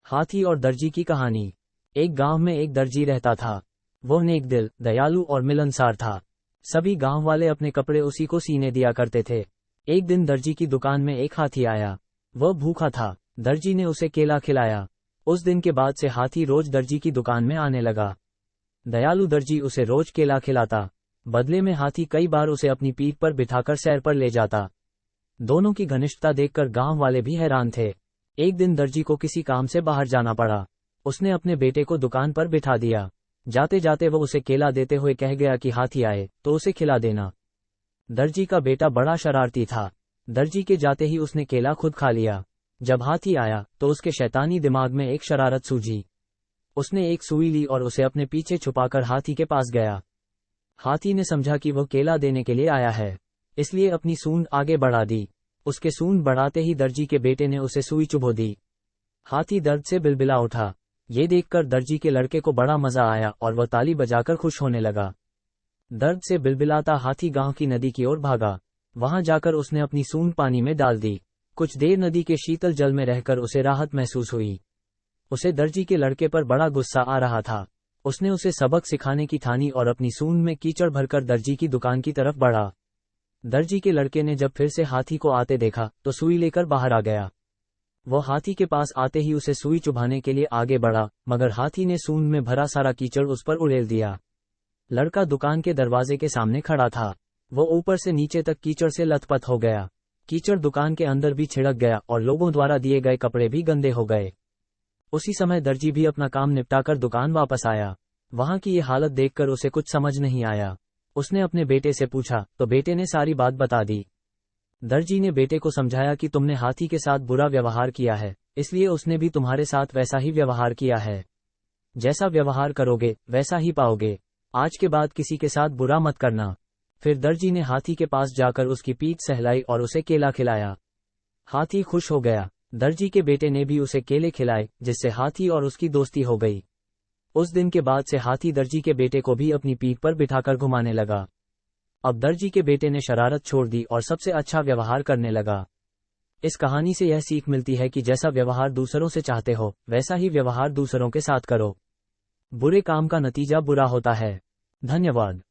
हाथी और दर्जी की कहानी। एक गांव में एक दर्जी रहता था। वह नेक दिल, दयालु और मिलनसार था। सभी गांव वाले अपने कपड़े उसी को सीने दिया करते थे। एक दिन दर्जी की दुकान में एक हाथी आया। वह भूखा था। दर्जी ने उसे केला खिलाया। उस दिन के बाद से हाथी रोज दर्जी की दुकान में आने लगा। दयालु दर्जी उसे रोज केला खिलाता। बदले में हाथी कई बार उसे अपनी पीठ पर बिठाकर सैर पर ले जाता। दोनों की घनिष्ठता देखकर गांव वाले भी हैरान थे। एक दिन दर्जी को किसी काम से बाहर जाना पड़ा। उसने अपने बेटे को दुकान पर बिठा दिया। जाते जाते वह उसे केला देते हुए कह गया कि हाथी आए तो उसे खिला देना। दर्जी का बेटा बड़ा शरारती था। दर्जी के जाते ही उसने केला खुद खा लिया। जब हाथी आया तो उसके शैतानी दिमाग में एक शरारत सूझी। उसने एक सुई ली और उसे अपने पीछे छुपाकर हाथी के पास गया। हाथी ने समझा कि वह केला देने के लिए आया है, इसलिए अपनी सूंड आगे बढ़ा दी। उसके सूंड बढ़ाते ही दर्जी के बेटे ने उसे सुई चुभो दी। हाथी दर्द से बिलबिला उठा। ये देखकर दर्जी के लड़के को बड़ा मजा आया और वह ताली बजाकर खुश होने लगा। दर्द से बिलबिलाता हाथी गांव की नदी की ओर भागा। वहां जाकर उसने अपनी सूंड पानी में डाल दी। कुछ देर नदी के शीतल जल में रहकर उसे राहत महसूस हुई। उसे दर्जी के लड़के पर बड़ा गुस्सा आ रहा था। उसने उसे सबक सिखाने की ठानी और अपनी सूंड में कीचड़ भरकर दर्जी की दुकान की तरफ बढ़ा। दर्जी के लड़के ने जब फिर से हाथी को आते देखा तो सुई लेकर बाहर आ गया। वह हाथी के पास आते ही उसे सुई चुभाने के लिए आगे बढ़ा, मगर हाथी ने सूंड में भरा सारा कीचड़ उस पर उड़ेल दिया। लड़का दुकान के दरवाजे के सामने खड़ा था। वह ऊपर से नीचे तक कीचड़ से लथपथ हो गया। कीचड़ दुकान के अंदर भी छिड़क गया और लोगों द्वारा दिए गए कपड़े भी गंदे हो गए। उसी समय दर्जी भी अपना काम निपटाकर दुकान वापस आया। वहां की ये हालत देखकर उसे कुछ समझ नहीं आया। उसने अपने बेटे से पूछा तो बेटे ने सारी बात बता दी। दर्जी ने बेटे को समझाया कि तुमने हाथी के साथ बुरा व्यवहार किया है, इसलिए उसने भी तुम्हारे साथ वैसा ही व्यवहार किया है। जैसा व्यवहार करोगे वैसा ही पाओगे। आज के बाद किसी के साथ बुरा मत करना। फिर दर्जी ने हाथी के पास जाकर उसकी पीठ सहलाई और उसे केला खिलाया। हाथी खुश हो गया। दर्जी के बेटे ने भी उसे केले खिलाए, जिससे हाथी और उसकी दोस्ती हो गई। उस दिन के बाद से हाथी दर्जी के बेटे को भी अपनी पीठ पर बिठाकर घुमाने लगा। अब दर्जी के बेटे ने शरारत छोड़ दी और सबसे अच्छा व्यवहार करने लगा। इस कहानी से यह सीख मिलती है कि जैसा व्यवहार दूसरों से चाहते हो वैसा ही व्यवहार दूसरों के साथ करो। बुरे काम का नतीजा बुरा होता है। धन्यवाद।